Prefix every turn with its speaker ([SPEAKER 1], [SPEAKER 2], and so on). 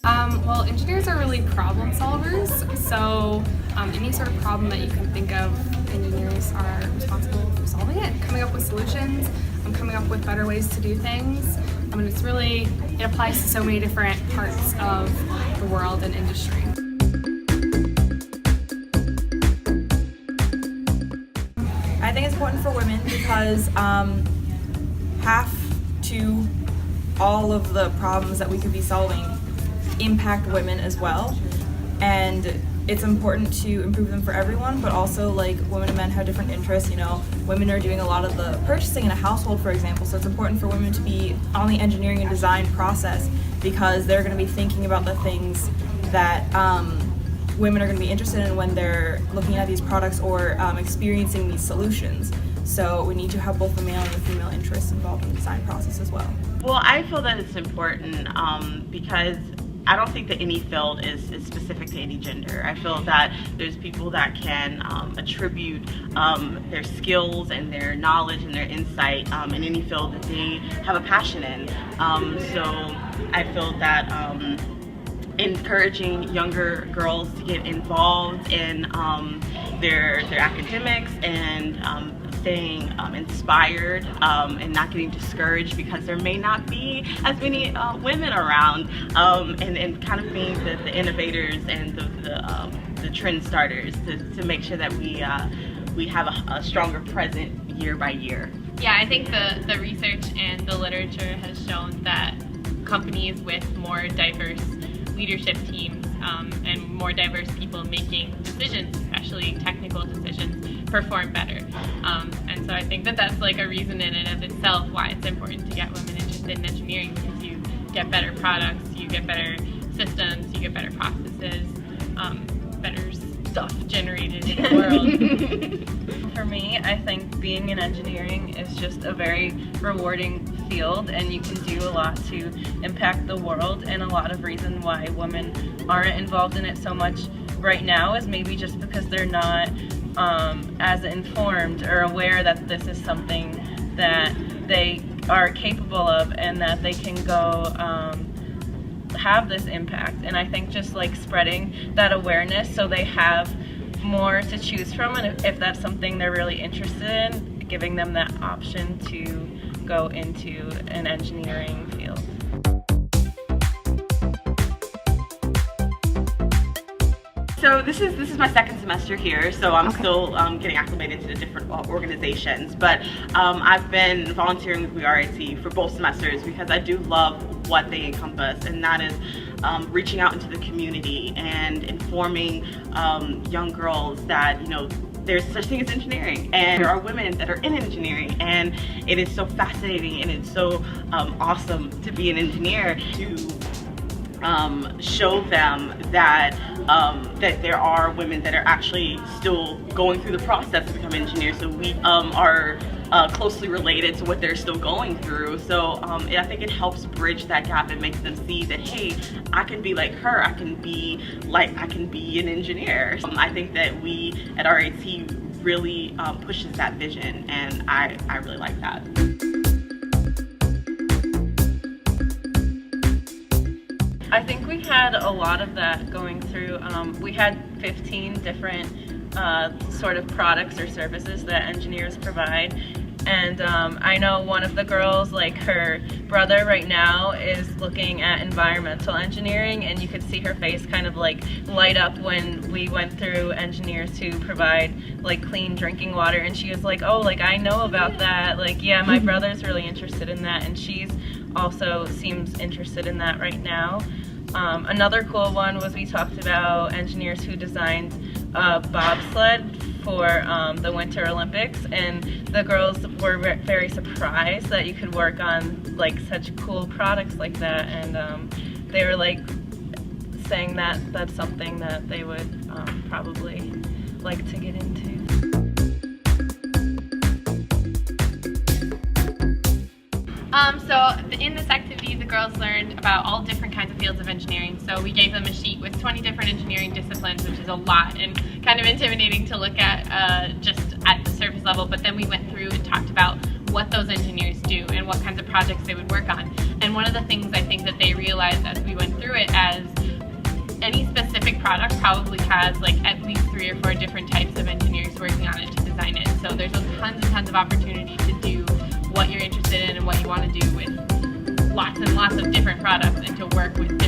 [SPEAKER 1] Well, engineers are really problem solvers, so any sort of problem that you can think of, engineers are responsible for solving it, coming up with solutions, coming up with better ways to do things. And it applies to so many different parts of the world and industry.
[SPEAKER 2] I think it's important for women because half to all of the problems that we could be solving impact women as well, and it's important to improve them for everyone, but also like women and men have different interests. Women are doing a lot of the purchasing in a household, for example, so it's important for women to be on the engineering and design process because they're going to be thinking about the things that women are going to be interested in when they're looking at these products or experiencing these solutions. So we need to have both the male and the female interests involved in the design process as well.
[SPEAKER 3] Well, I feel that it's important because I don't think that any field is specific to any gender. I feel that there's people that can attribute their skills and their knowledge and their insight in any field that they have a passion in. So I feel that encouraging younger girls to get involved in their academics and staying inspired and not getting discouraged because there may not be as many women around, and kind of being the innovators and the trend starters to make sure that we have a stronger present year by year.
[SPEAKER 4] Yeah, I think the research and the literature has shown that companies with more diverse leadership teams and more diverse people making decisions, especially technical decisions, perform better. And so I think that that's like a reason in and of itself why it's important to get women interested in engineering, because you get better products, you get better systems, you get better processes, better stuff generated in the world.
[SPEAKER 5] For me, I think being in engineering is just a very rewarding field, and you can do a lot to impact the world. And a lot of reason why women aren't involved in it so much right now is maybe just because they're not as informed or aware that this is something that they are capable of and that they can go have this impact. And I think just like spreading that awareness so they have more to choose from, and if that's something they're really interested in, giving them that option to go into an engineering field.
[SPEAKER 3] So this is my second semester here, so I'm still getting acclimated to the different organizations. But I've been volunteering with WE RIT for both semesters because I do love what they encompass, and that is reaching out into the community and informing young girls that there's such thing as engineering, and there are women that are in engineering, and it is so fascinating and it's so awesome to be an engineer, to show them that that there are women that are actually still going through the process to become engineers, so we are closely related to what they're still going through. So I think it helps bridge that gap and makes them see that, hey, I can be like her, I can be an engineer. I think that we at RIT really pushes that vision, and I really like that.
[SPEAKER 5] I think we had a lot of that going through. We had 15 different sort of products or services that engineers provide. And I know one of the girls, like her brother right now, is looking at environmental engineering, and you could see her face kind of like light up when we went through engineers who provide like clean drinking water, and she was like, oh, like I know about that, like yeah, my brother's really interested in that, and she's also seems interested in that right now. Another cool one was we talked about engineers who designed a bobsled for the Winter Olympics, and the girls were very surprised that you could work on like such cool products like that, and they were like saying that that's something that they would probably like to get into.
[SPEAKER 4] So in this activity, the girls learned about all different kinds of fields of engineering. So we gave them a sheet with 20 different engineering disciplines, which is a lot and kind of intimidating to look at just at the surface level. But then we went through and talked about what those engineers do and what kinds of projects they would work on. And one of the things I think that they realized as we went through through it as any specific product probably has like at least 3 or 4 different types of engineers working on it to design it. So there's tons and tons of opportunity to do what you're interested in and what you want to do with lots and lots of different products, and to work with different